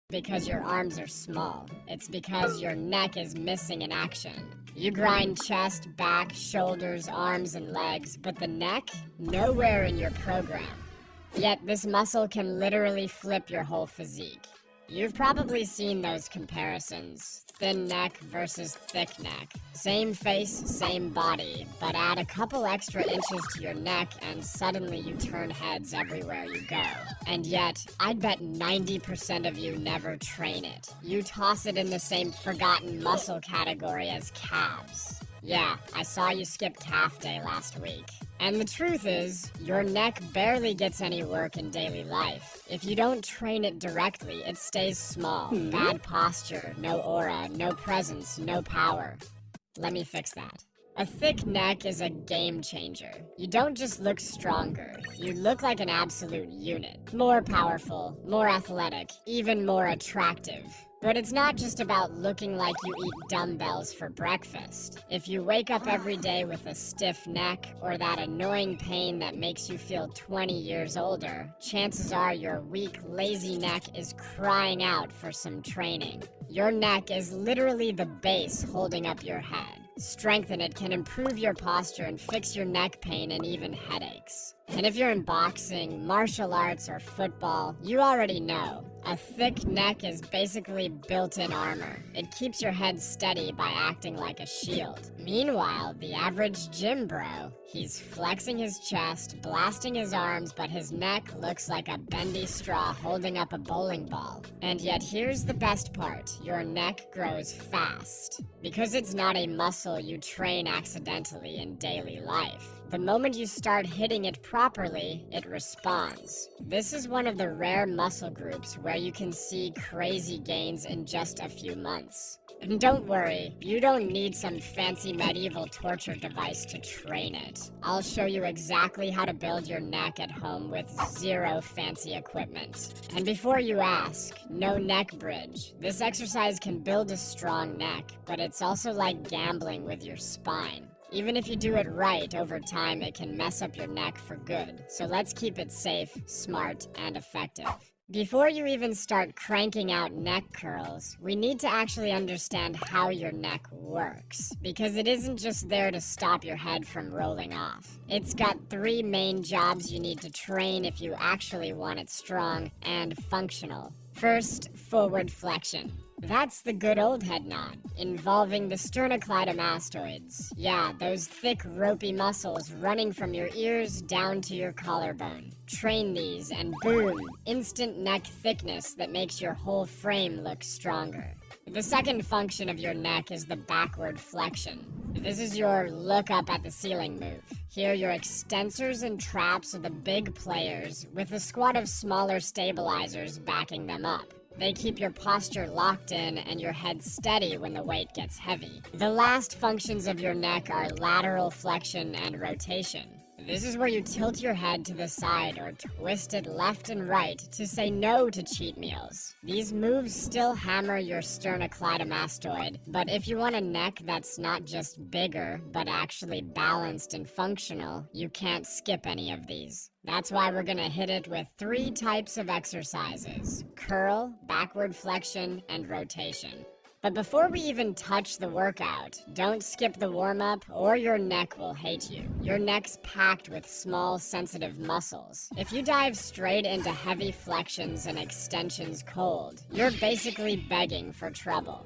Because your arms are small. It's because your neck is missing in action. You grind chest, back, shoulders, arms, and legs, but the neck? Nowhere in your program. Yet this muscle can literally flip your whole physique. You've probably seen those comparisons. Thin neck versus thick neck. Same face, same body, but add a couple extra inches to your neck and suddenly you turn heads everywhere you go. And yet, I'd bet 90% of you never train it. You toss it in the same forgotten muscle category as calves. Yeah, I saw you skip calf day last week. And the truth is, your neck barely gets any work in daily life. If you don't train it directly, it stays small. Bad posture, no aura, no presence, no power. Let me fix that. A thick neck is a game changer. You don't just look stronger, you look like an absolute unit. More powerful, more athletic, even more attractive. But it's not just about looking like you eat dumbbells for breakfast. If you wake up every day with a stiff neck or that annoying pain that makes you feel 20 years older, chances are your weak, lazy neck is crying out for some training. Your neck is literally the base holding up your head. Strengthen it can improve your posture and fix your neck pain and even headaches. And if you're in boxing, martial arts, or football, you already know. A thick neck is basically built-in armor. It keeps your head steady by acting like a shield. Meanwhile, the average gym bro, he's flexing his chest, blasting his arms, but his neck looks like a bendy straw holding up a bowling ball. And yet here's the best part, your neck grows fast. Because it's not a muscle you train accidentally in daily life. The moment you start hitting it properly, it responds. This is one of the rare muscle groups where you can see crazy gains in just a few months. And don't worry, you don't need some fancy medieval torture device to train it. I'll show you exactly how to build your neck at home with zero fancy equipment. And before you ask, no neck bridge. This exercise can build a strong neck, but it's also like gambling with your spine. Even if you do it right, over time it can mess up your neck for good. So let's keep it safe, smart, and effective. Before you even start cranking out neck curls, we need to actually understand how your neck works. Because it isn't just there to stop your head from rolling off. It's got 3 main jobs you need to train if you actually want it strong and functional. First, forward flexion. That's the good old head nod, involving the sternocleidomastoids. Yeah, those thick, ropey muscles running from your ears down to your collarbone. Train these and boom, instant neck thickness that makes your whole frame look stronger. The second function of your neck is the backward flexion. This is your look up at the ceiling move. Here your extensors and traps are the big players, with a squad of smaller stabilizers backing them up. They keep your posture locked in and your head steady when the weight gets heavy. The last functions of your neck are lateral flexion and rotation. This is where you tilt your head to the side or twist it left and right to say no to cheat meals. These moves still hammer your sternocleidomastoid, but if you want a neck that's not just bigger, but actually balanced and functional, you can't skip any of these. That's why we're gonna hit it with 3 types of exercises: curl, backward flexion, and rotation. But before we even touch the workout, don't skip the warm-up or your neck will hate you. Your neck's packed with small, sensitive muscles. If you dive straight into heavy flexions and extensions cold, you're basically begging for trouble.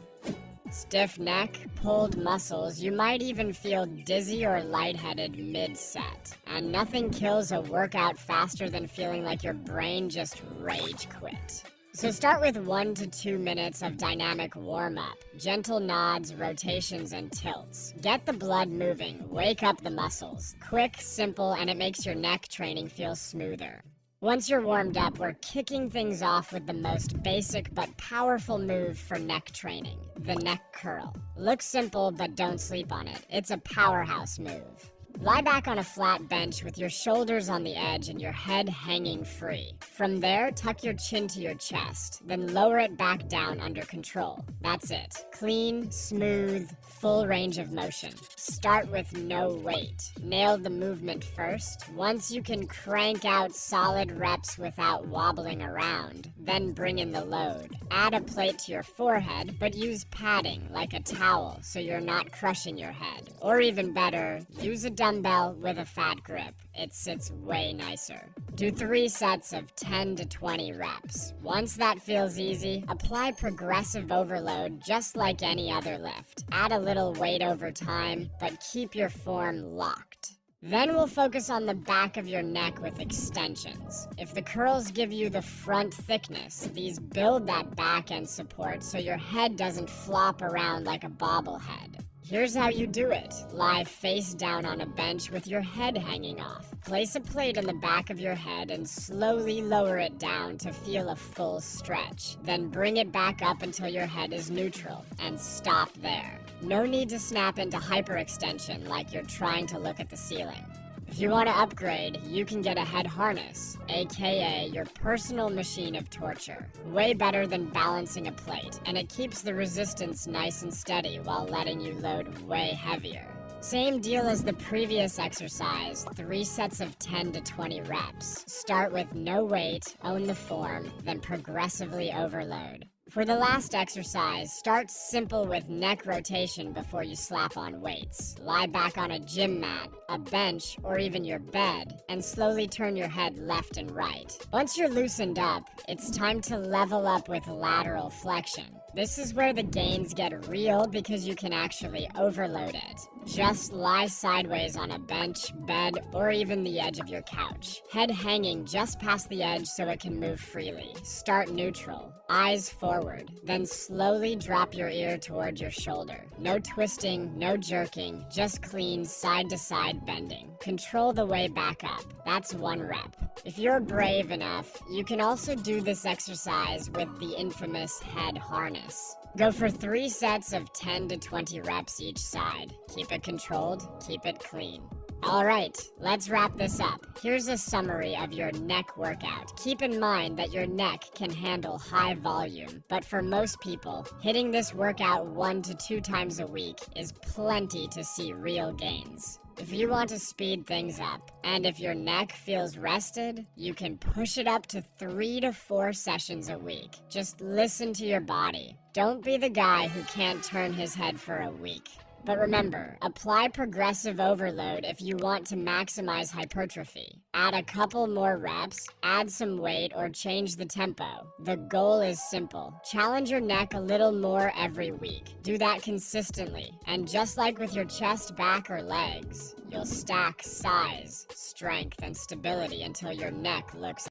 Stiff neck, pulled muscles, you might even feel dizzy or lightheaded mid-set. And nothing kills a workout faster than feeling like your brain just rage quit. So start with 1 to 2 minutes of dynamic warm-up, gentle nods, rotations, and tilts. Get the blood moving, wake up the muscles. Quick, simple, and it makes your neck training feel smoother. Once you're warmed up, we're kicking things off with the most basic but powerful move for neck training, the neck curl. Looks simple, but don't sleep on it. It's a powerhouse move. Lie back on a flat bench with your shoulders on the edge and your head hanging free. From there, tuck your chin to your chest, then lower it back down under control. That's it. Clean, smooth, full range of motion. Start with no weight. Nail the movement first. Once you can crank out solid reps without wobbling around, then bring in the load. Add a plate to your forehead, but use padding like a towel so you're not crushing your head. Or even better, use a dumbbell with a fat grip. It sits way nicer. Do 3 sets of 10 to 20 reps. Once that feels easy, apply progressive overload just like any other lift. Add a little weight over time, but keep your form locked. Then we'll focus on the back of your neck with extensions. If the curls give you the front thickness, these build that back end support so your head doesn't flop around like a bobblehead. Here's how you do it. Lie face down on a bench with your head hanging off. Place a plate in the back of your head and slowly lower it down to feel a full stretch. Then bring it back up until your head is neutral, and stop there. No need to snap into hyperextension like you're trying to look at the ceiling. If you want to upgrade, you can get a head harness, aka your personal machine of torture. Way better than balancing a plate, and it keeps the resistance nice and steady while letting you load way heavier. Same deal as the previous exercise, 3 sets of 10 to 20 reps. Start with no weight, own the form, then progressively overload. For the last exercise, start simple with neck rotation before you slap on weights. Lie back on a gym mat, a bench, or even your bed, and slowly turn your head left and right. Once you're loosened up, it's time to level up with lateral flexion. This is where the gains get real because you can actually overload it. Just lie sideways on a bench, bed, or even the edge of your couch. Head hanging just past the edge so it can move freely. Start neutral, eyes forward, then slowly drop your ear toward your shoulder. No twisting, no jerking, just clean side-to-side bending. Control the way back up. That's 1 rep. If you're brave enough, you can also do this exercise with the infamous head harness. Go for 3 sets of 10 to 20 reps each side. Keep it controlled, keep it clean. Alright, let's wrap this up. Here's a summary of your neck workout. Keep in mind that your neck can handle high volume, but for most people, hitting this workout 1 to 2 times a week is plenty to see real gains. If you want to speed things up, and if your neck feels rested, you can push it up to 3 to 4 sessions a week. Just listen to your body. Don't be the guy who can't turn his head for a week. But remember, apply progressive overload if you want to maximize hypertrophy. Add a couple more reps, add some weight, or change the tempo. The goal is simple. Challenge your neck a little more every week. Do that consistently, and just like with your chest, back, or legs, you'll stack size, strength, and stability until your neck looks